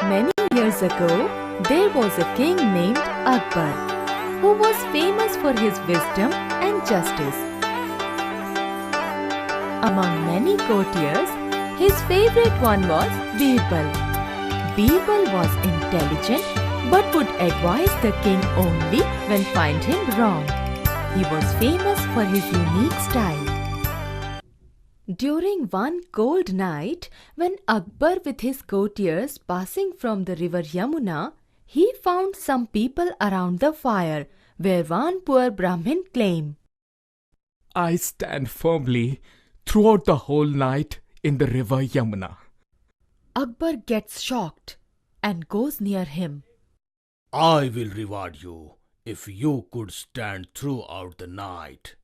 Many years ago, there was a king named Akbar, who was famous for his wisdom and justice. Among many courtiers, his favorite one was Birbal. Birbal was intelligent but would advise the king only when find him wrong. He was famous for his unique style. During one cold night, when Akbar with his courtiers passing from the river Yamuna, he found some people around the fire, where one poor Brahmin claimed, I stand firmly throughout the whole night in the river Yamuna. Akbar gets shocked and goes near him. I will reward you if you could stand throughout the night.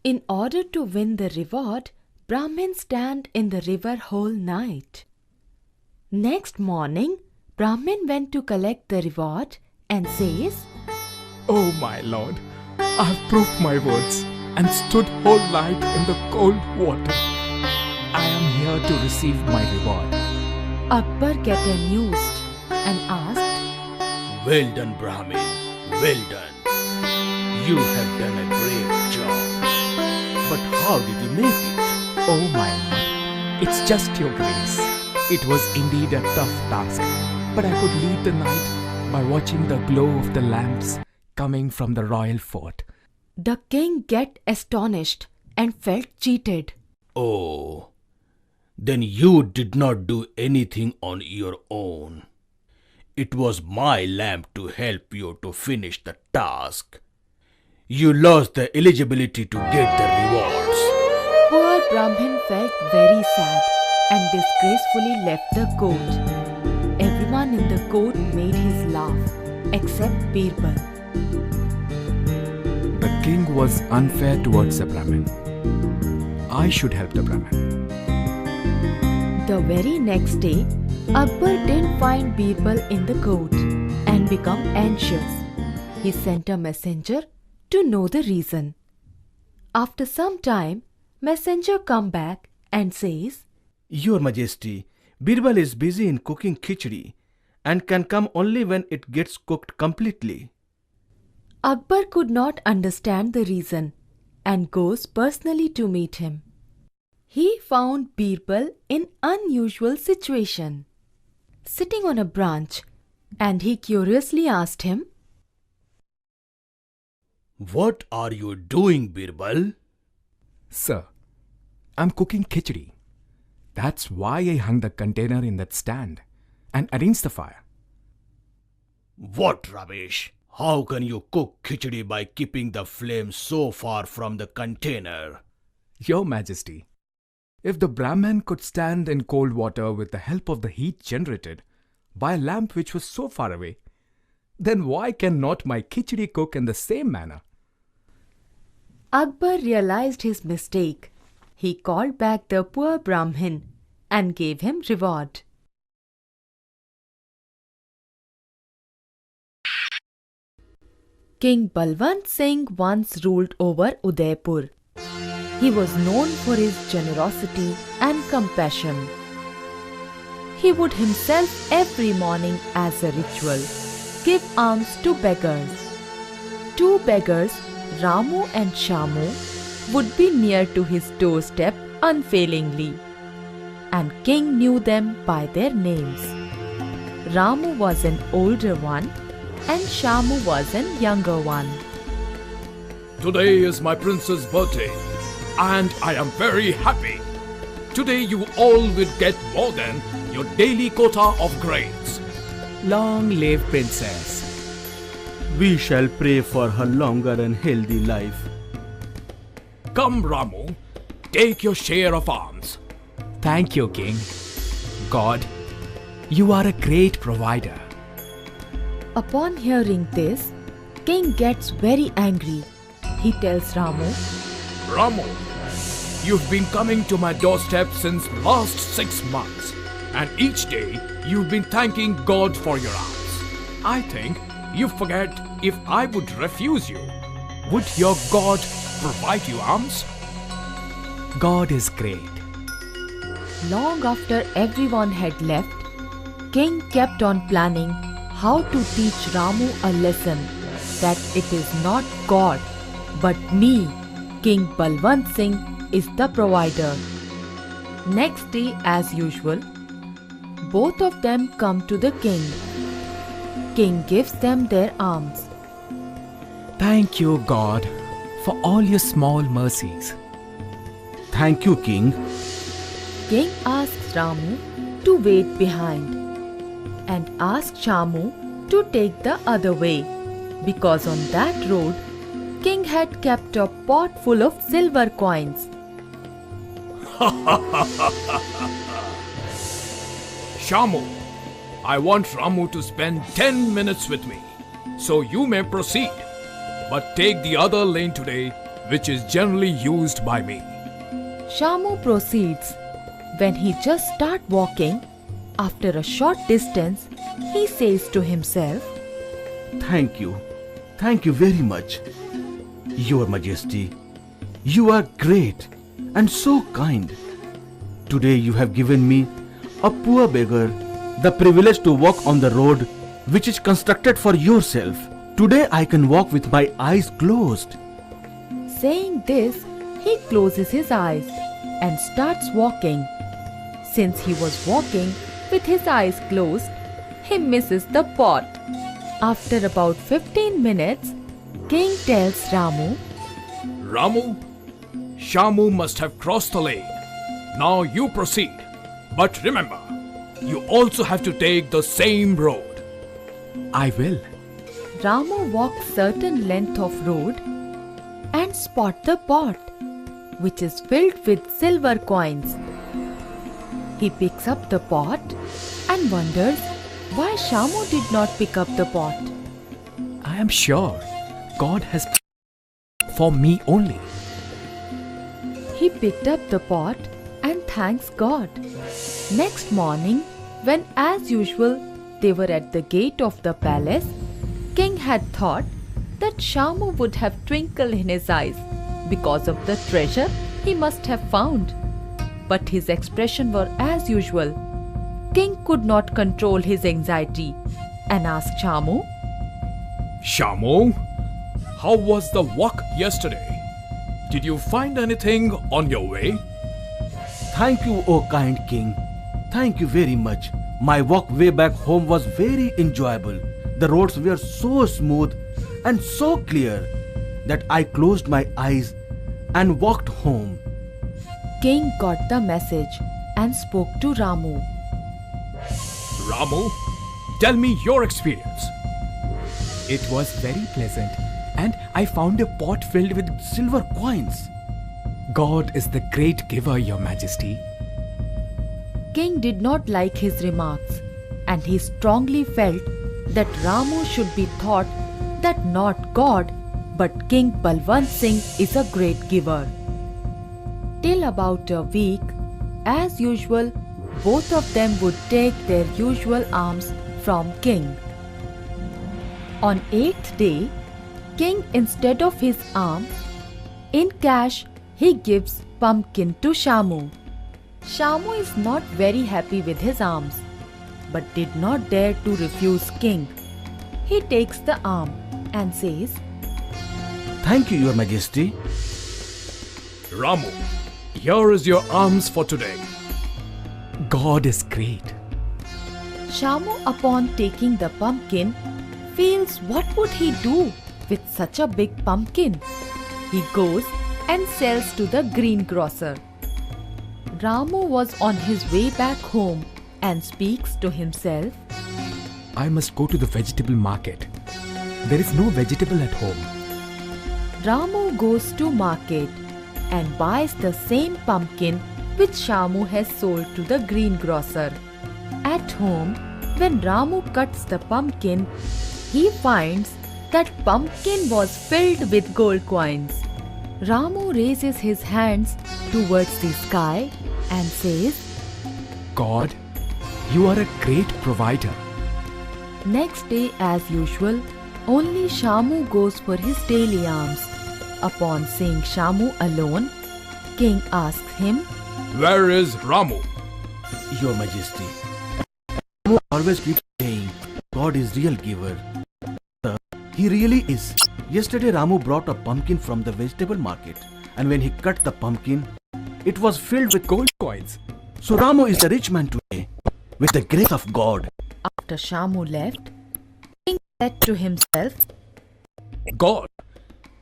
In order to win the reward, Brahmin stand in the river whole night. Next morning, Brahmin went to collect the reward and says, Oh my lord, I have proved my words and stood whole night in the cold water. I am here to receive my reward. Akbar get amused and asked, Well done, Brahmin, well done. You have done a great job. But how did you make it? Oh my lord, it's just your grace. It was indeed a tough task, but I could lead the night by watching the glow of the lamps coming from the royal fort. The king get astonished and felt cheated. Oh, then you did not do anything on your own. It was my lamp to help you to finish the task. You lost the eligibility to get the rewards. Poor Brahmin felt very sad and disgracefully left the court. Everyone in the court made his laugh, except Birbal. The king was unfair towards the Brahmin. I should help the Brahmin. The very next day, Akbar didn't find Birbal in the court and became anxious. He sent a messenger to know the reason. After some time, messenger come back and says, Your Majesty, Birbal is busy in cooking khichdi and can come only when it gets cooked completely. Akbar could not understand the reason and goes personally to meet him. He found Birbal in unusual situation, sitting on a branch, and he curiously asked him, What are you doing, Birbal? Sir, I'm cooking khichdi. That's why I hung the container in that stand and arranged the fire. What rubbish! How can you cook khichdi by keeping the flame so far from the container? Your Majesty, if the Brahmin could stand in cold water with the help of the heat generated by a lamp which was so far away, then why cannot my khichdi cook in the same manner? Akbar realized his mistake. He called back the poor Brahmin and gave him reward. King Balwant Singh once ruled over Udaipur. He was known for his generosity and compassion. He would himself every morning as a ritual give alms to beggars. Two beggars, Ramu and Shamu, would be near to his doorstep unfailingly, and king knew them by their names. Ramu was an older one and Shamu was an younger one. Today is my prince's birthday, and I am very happy. Today you all will get more than your daily quota of grains. Long live Princess. We shall pray for her longer and healthy life. Come, Ramu, take your share of alms. Thank you, King. God, you are a great provider. Upon hearing this, king gets very angry. He tells Ramu, Ramu, you've been coming to my doorstep since last 6 months, and each day you've been thanking God for your alms. I think you forget if I would refuse you. Would your God provide you alms? God is great. long after everyone had left, King kept on planning how to teach Ramu a lesson that it is not God but me, King Balwant Singh, is the provider. Next day, as usual, both of them come to the king. King gives them their alms. Thank you, God, for all your small mercies. Thank you, King. King asks Ramu to wait behind and asks Shamu to take the other way, because on that road King had kept a pot full of silver coins. Shamu, I want Ramu to spend 10 minutes with me, so you may proceed. But take the other lane today, which is generally used by me. Shamu proceeds. When he just starts walking, after a short distance, he says to himself, Thank you. Thank you very much. Your Majesty, you are great and so kind. Today you have given me, a poor beggar, the privilege to walk on the road which is constructed for yourself. Today I can walk with my eyes closed. Saying this, he closes his eyes and starts walking. Since he was walking with his eyes closed, he misses the pot. After about 15 minutes, King tells Ramu, Ramu, Shamu must have crossed the lane. Now you proceed. But remember, you also have to take the same road. I will. Ramu walks certain length of road and spot the pot, which is filled with silver coins. He picks up the pot and wonders why Shamu did not pick up the pot. I am sure God has for me only. He picked up the pot and thanks God. Next morning, when as usual they were at the gate of the palace, King had thought that Shamu would have twinkle in his eyes because of the treasure he must have found. But his expression were as usual. King could not control his anxiety and asked Shamu, Shamu, how was the walk yesterday? Did you find anything on your way? Thank you, O kind King. Thank you very much. My walk way back home was very enjoyable. The roads were so smooth and so clear that I closed my eyes and walked home. King got the message and spoke to Ramu. Ramu, tell me your experience. It was very pleasant, and I found a pot filled with Silver coins. God is the great giver, Your Majesty. King did not like his remarks, and he strongly felt that Ramu should be thought that not God but King Balwant Singh is a great giver. Till about a week, as usual, both of them would take their usual alms from King. On 8th day, King, instead of his alms, in cash he gives pumpkin to Shamu. Shamu is not very happy with his alms, but did not dare to refuse King. He takes the alm and says, Thank you, Your Majesty. Ramu, here is your alms for today. God is great. Shamu, upon taking the pumpkin, feels what would he do with such a big pumpkin. He goes and sells to the greengrocer. Ramu was on his way back home and speaks to himself, I must go to the vegetable market. There is no vegetable at home. Ramu goes to market and buys the same pumpkin which Shamu has sold to the greengrocer. At home, when Ramu cuts the pumpkin, he finds that pumpkin was filled with gold coins. Ramu raises his hands towards the sky and says, God, you are a great provider. Next day, as usual, only Shamu goes for his daily alms. Upon seeing Shamu alone, King asks him, Where is Ramu? Your Majesty, Ramu always keep saying God is real giver. He really is. Yesterday Ramu brought a pumpkin from the vegetable market, and when he cut the pumpkin, it was filled with gold coins. So Ramu is a rich man today, with the grace of God. After Shamu left, King said to himself, God,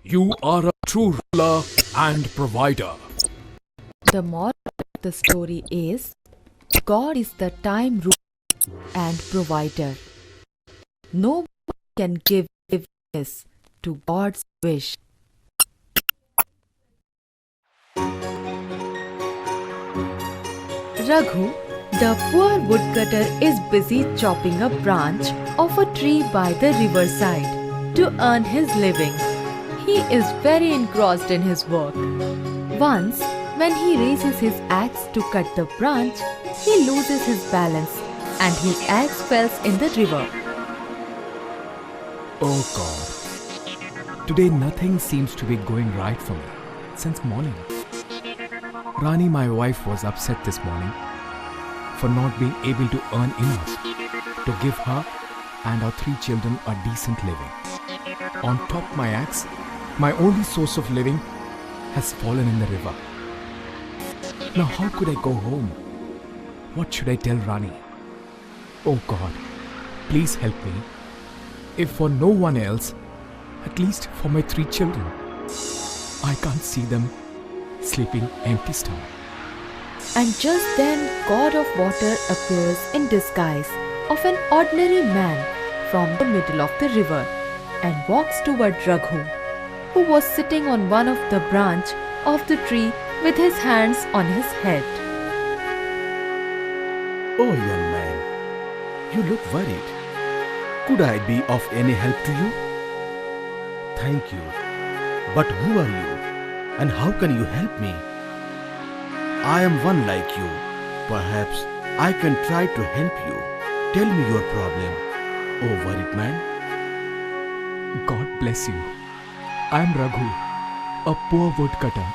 you are a true ruler and provider. the moral of the story is, God is the time ruler and provider. No one can give this to God's wish. Raghu, the poor woodcutter, is busy chopping a branch of a tree by the riverside to earn his living. He is very engrossed in his work. Once, when he raises his axe to cut the branch, he loses his balance and his axe falls in the river. Oh God. Today nothing seems to be going right for me since morning. Rani, my wife, was upset this morning for not being able to earn enough to give her and our 3 children a decent living. On top my axe, my only source of living, has fallen in the river. Now how could I go home? What should I tell Rani? Oh God, please help me. If for no one else, at least for my 3 children. I can't see them sleeping empty stomach. And just then, God of Water appears in disguise of an ordinary man from the middle of the river and walks toward Raghu, who was sitting on one of the branch of the tree with his hands on his head. Oh young man, you look worried. Could I be of any help to you? Thank you. But who are you? And how can you help me? I am one like you. Perhaps I can try to help you. Tell me your problem. Oh worried man. God bless you. I am Raghu, a poor woodcutter,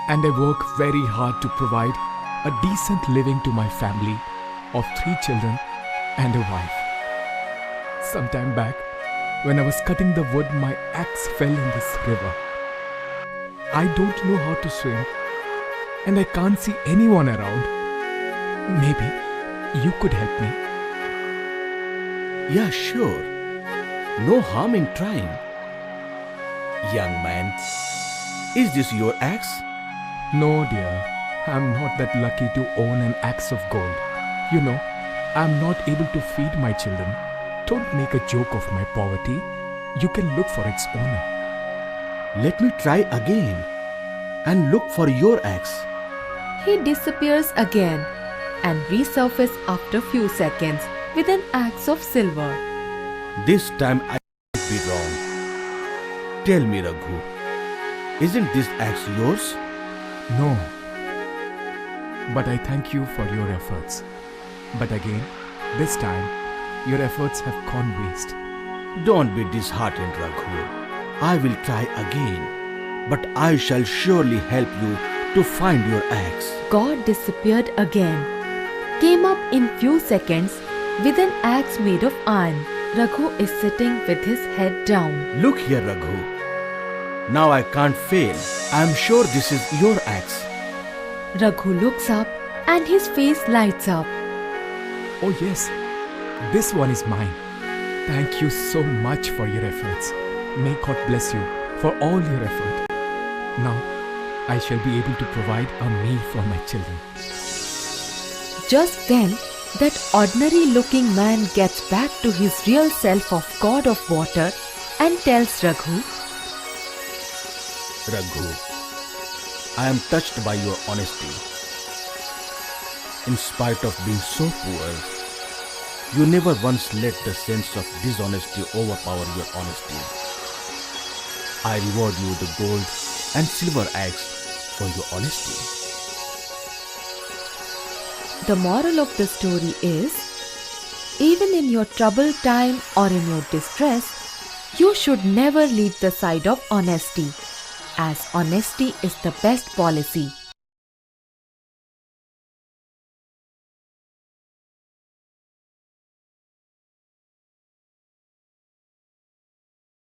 and I work very hard to provide a decent living to my family of 3 children and a wife. Sometime back, when I was cutting the wood, my axe fell in this river. I don't know how to swim, and I can't see anyone around. Maybe you could help me. Yeah, sure. No harm in trying. Young man, is this your axe? No, dear. I'm not that lucky to own an axe of gold. You know, I'm not able to feed my children. Don't make a joke of my poverty. You can look for its owner. Let me try again and look for your axe. He disappears again and resurfaces after few seconds with an axe of silver. This time I might be wrong. Tell me, Raghu, isn't this axe yours? No. But I thank you for your efforts. But again, this time, your efforts have gone waste. Don't be disheartened, Raghu. I will try again, but I shall surely help you to find your axe. God disappeared again, came up in few seconds with an axe made of iron. Raghu is sitting with his head down. Look here, Raghu. Now I can't fail. I am sure this is your axe. Raghu looks up and his face lights up. Oh yes, this one is mine. Thank you so much for your efforts. May God bless you for all your effort. Now, I shall be able to provide a meal for my children. Just then, that ordinary looking man gets back to his real self of God of Water and tells Raghu, Raghu, I am touched by your honesty. In spite of being so poor, you never once let the sense of dishonesty overpower your honesty. I reward you the gold and silver axe for your honesty. The moral of the story is, even in your troubled time or in your distress, you should never leave the side of honesty, as honesty is the best policy.